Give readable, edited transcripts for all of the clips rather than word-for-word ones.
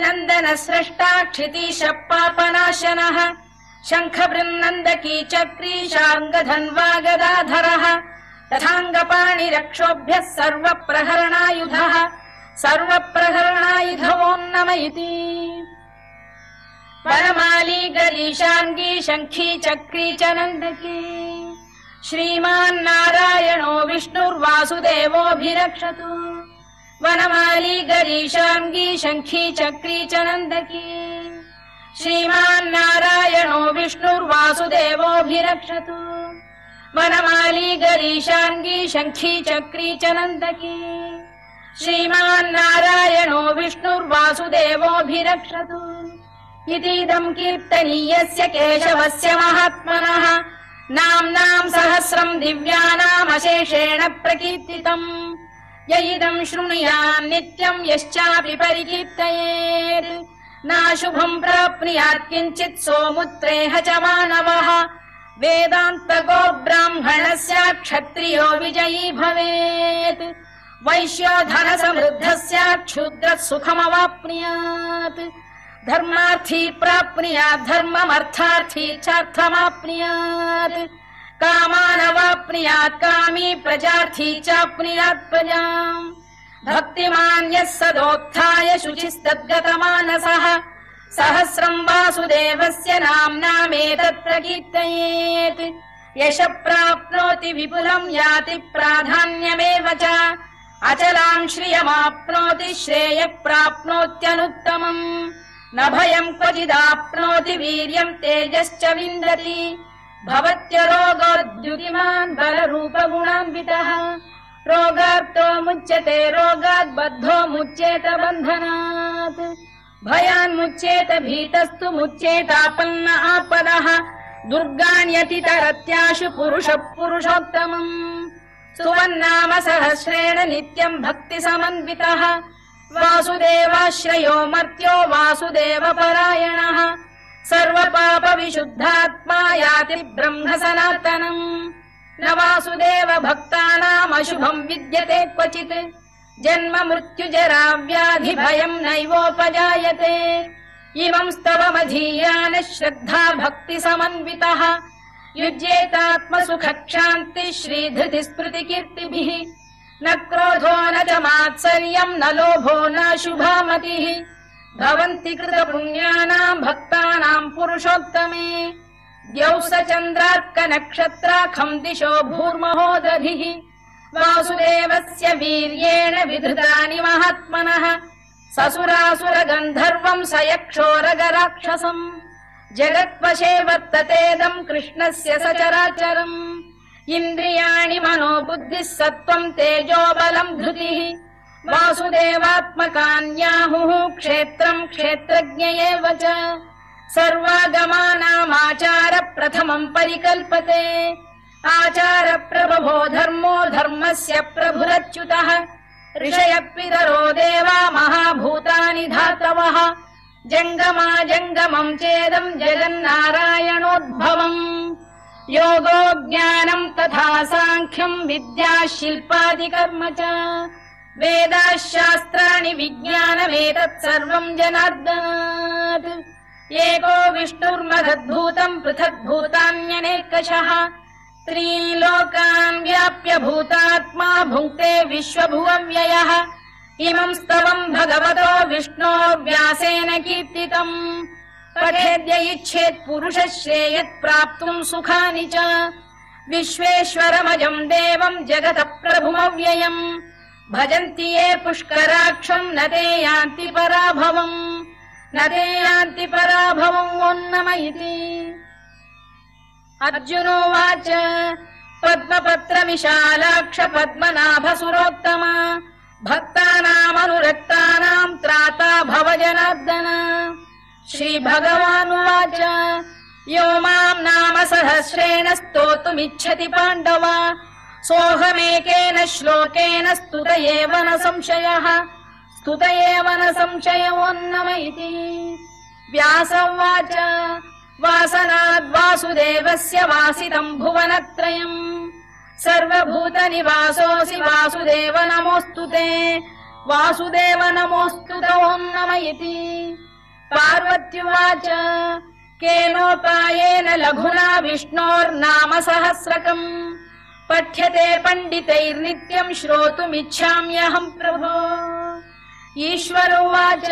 नन्दन स्रष्टा क्षितीश पापनाशनः शङ्खबृन्नन्दकी चक्री शार्ङ्गधन्वा गदाधरः तथाङ्गपाणिरक्षोभ्यः सर्वप्रहरणायुधः सर्वप्रहरणायुधवोन्नमयति वनमाली गरीशाङ्गी शङ्खी चक्री च नन्दकी श्रीमान्नारायणो विष्णुर्वासुदेवोऽभिरक्षतु वनमाली गरीशाङ्गी शङ्खी चक्री च नन्दकी श्रीमान्नारायणो विष्णुर्वासुदेवोऽभिरक्षतु वनमाली गरीशाङ्गी शङ्खी चक्री च नन्दकी श्रीमान्नारायणो विष्णुर्वासुदेवोऽभिरक्षतु इतीदम् कीर्तनीयस्य केशवस्य महात्मनः नाम्नाम् सहस्रम् दिव्यानामशेषेण प्रकीर्तितम् य इदम् शृणुयान् नित्यम् यश्चापि परिकीर्तयेत् नाशुभम् प्राप्नुयात् किञ्चित् सोमुत्रेह च मानवः वेदान्तको ब्राह्मणस्य क्षत्रियो विजयी भवेत् वैश्यो धनसमृद्धः स्यात् क्षुद्रः सुखमवाप्नुयात् धर्मार्थी प्राप्नुयात् धर्ममर्थार्थी चार्थमाप्नुयात् कामानवाप्नुयात् कामी प्रजार्थी चाप्नुयात् प्रजाम् भक्तिमान् यः सदोत्थाय शुचिस्तद्गतमानसः सहस्रम् वासुदेवस्य नाम्नामेतत् प्रकीर्तयेत् यश प्राप्नोति विपुलम् याति प्राधान्यमेव च अचलाम् श्रियमाप्नोति श्रेयः प्राप्नोत्यनुत्तमम् न भयम् क्वचिदाप्नोति वीर्यम् तेजश्च विन्दति भवत्यरोगोद्युतिमान् बलरूपगुणान्वितः रोगार्तो मुच्यते रोगात् बद्धो मुच्येत बन्धनात् भयान्मुच्येत भीतस्तु मुच्येतापन्न आपदः दुर्गाण्यतितरत्याशु पुरुषः पुरुषोत्तमम् सुवन्नाम सहस्रेण नित्यम् भक्तिसमन्वितः वासुदेवाश्रयो मर्त्यो वासुदेवपरायणः सर्वपापविशुद्धात्मा याति ब्रह्म सनातनम् न वासुदेव भक्तानामशुभम् विद्यते क्वचित् जन्म मृत्युजरा व्याधि भयम् नैवोपजायते इमम् स्तवमधीयानः श्रद्धा भक्तिसमन्वितः युज्येतात्मसुखक्षान्तिः श्रीधृति स्मृतिकीर्तिभिः न क्रोधो न च मात्सर्यम् न लोभो न शुभामतिः भवन्ति कृतपुण्यानाम् भक्तानाम् पुरुषोत्तमे द्यौः स चन्द्रार्कनक्षत्राखम् दिशो भूर्महो दधिः वासुदेवस्य वीर्येण विधृतानि महात्मनः ससुरासुरगन्धर्वम् स यक्षोरगराक्षसम् जगत्वशे वर्ततेदम् कृष्णस्य सचराचरम् इन्द्रियाणि मनो बुद्धिः सत्त्वम् तेजो बलम् धृतिः वासुदेवात्मकान्याहुः क्षेत्रम् क्षेत्रज्ञ एव च सर्वागमानामाचार प्रथमम् परिकल्पते आचार प्रभवो धर्मो धर्मस्य प्रभुरच्युतः ऋषयः पितरो देवा महाभूतानि धातवः जङ्गमा जङ्गमम् चेदम् जगन्नारायणोद्भवम् योगो ज्ञानम् तथा साङ्ख्यम् विद्या शिल्पादिकर्म च वेदाः शास्त्राणि विज्ञानमेतत् सर्वम् जनार्दनात् एको विष्णुर्महद्भूतम् पृथग्भूतान्यनेकशः त्रीन् लोकान् व्याप्य भूतात्मा भुङ्क्ते विश्वभुवव्ययः इमम् स्तवम् भगवतो विष्णोर्व्यासेन कीर्तितम् पठेद्य इच्छेत् पुरुषः श्रेयत् प्राप्तुम् सुखानि च विश्वेश्वरमजम् देवम् जगतः प्रभुमव्ययम् भजन्ति ये पुष्कराक्षम् न ते यान्ति पराभवम् न ते यान्ति पराभवम् ओन्नमयति अर्जुनोवाच पद्मपत्रविशालाक्ष पद्मनाभसुरोत्तम भक्तानामनुरक्तानाम् त्राता भव जनार्दन श्रीभगवानुवाच यो माम् नाम सहस्रेण स्तोतुमिच्छति पाण्डव सोऽहमेकेन श्लोकेन स्तुत एव न संशयः स्तुत एव न संशयोन्नमयति व्यास उवाच वासनाद्वासुदेवस्य वासितम् भुवनत्रयम् सर्वभूतनिवासोऽसि वासुदेव नमोऽस्तु ते वासुदेव नमोऽस्तु ॐ नम इति। पार्वत्युवाच केनोपायेन लघुना विष्णोर्नाम सहस्रकम् पठ्यते पण्डितैर्नित्यम् श्रोतुमिच्छाम्यहम् प्रभो। ईश्वर उवाच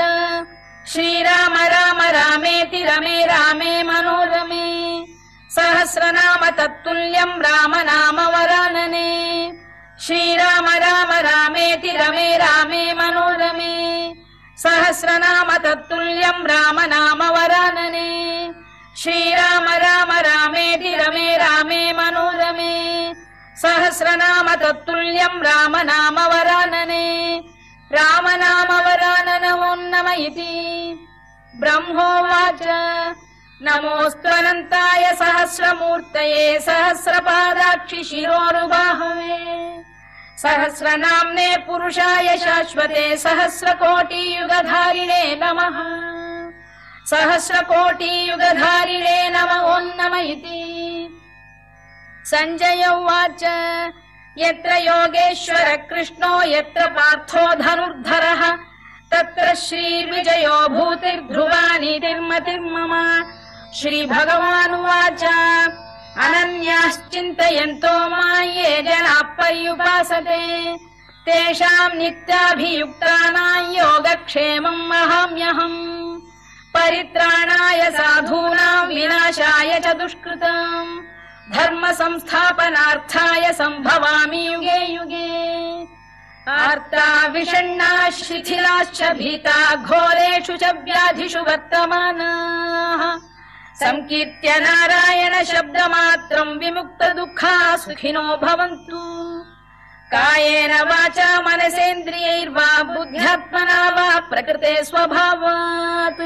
श्रीराम राम रामेति रमे रामे मनोरमे सहस्रनाम तत्तुल्यम् राम नाम वरानने। श्रीराम राम रामेति रमे रामे मनोरमे सहस्रनाम तत्तुल्यम् राम नाम वरानने। श्रीराम राम रामेति रमे रामे मनोरमे सहस्रनाम तत्तुल्यम् राम नाम वरानने। राम नाम वरानन ॐ नम इति। ब्रह्मोवाच नमोऽस्त्वनन्ताय सहस्रमूर्तये सहस्रपादाक्षि शिरोरुबाहवे सहस्रनाम्ने पुरुषाय शाश्वते सहस्रकोटियुगधारिणे नमः। सहस्रकोटियुगधारिणे नमः ॐ नम इति। सञ्जय उवाच यत्र योगेश्वर कृष्णो यत्र पार्थो धनुर्धरः तत्र श्रीर्विजयो भूतिर्ध्रुवानीतिर्मतिर्मम। श्रीभगवानुवाच अनन्याश्चिन्तयन्तो मां ये जनाः पर्युपासते तेषाम् नित्याभियुक्तानां योगक्षेमम् वहाम्यहम्। परित्राणाय साधूनां विनाशाय च दुष्कृताम् धर्म संस्थापनार्थाय सम्भवामि युगे युगे। आर्ता विषण्णाः शिथिलाश्च भीता घोरेषु च व्याधिषु वर्तमानाः संकीर्त्य नारायण शब्दमात्रम् विमुक्त दुःखाः सुखिनो भवन्तु। कायेन वाचा मनसेन्द्रियैर्वा बुद्ध्यात्मना वा प्रकृते स्वभावात्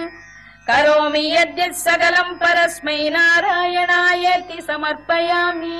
करोमि यद्यत् सकलम् परस्मै नारायणायेति समर्पयामि।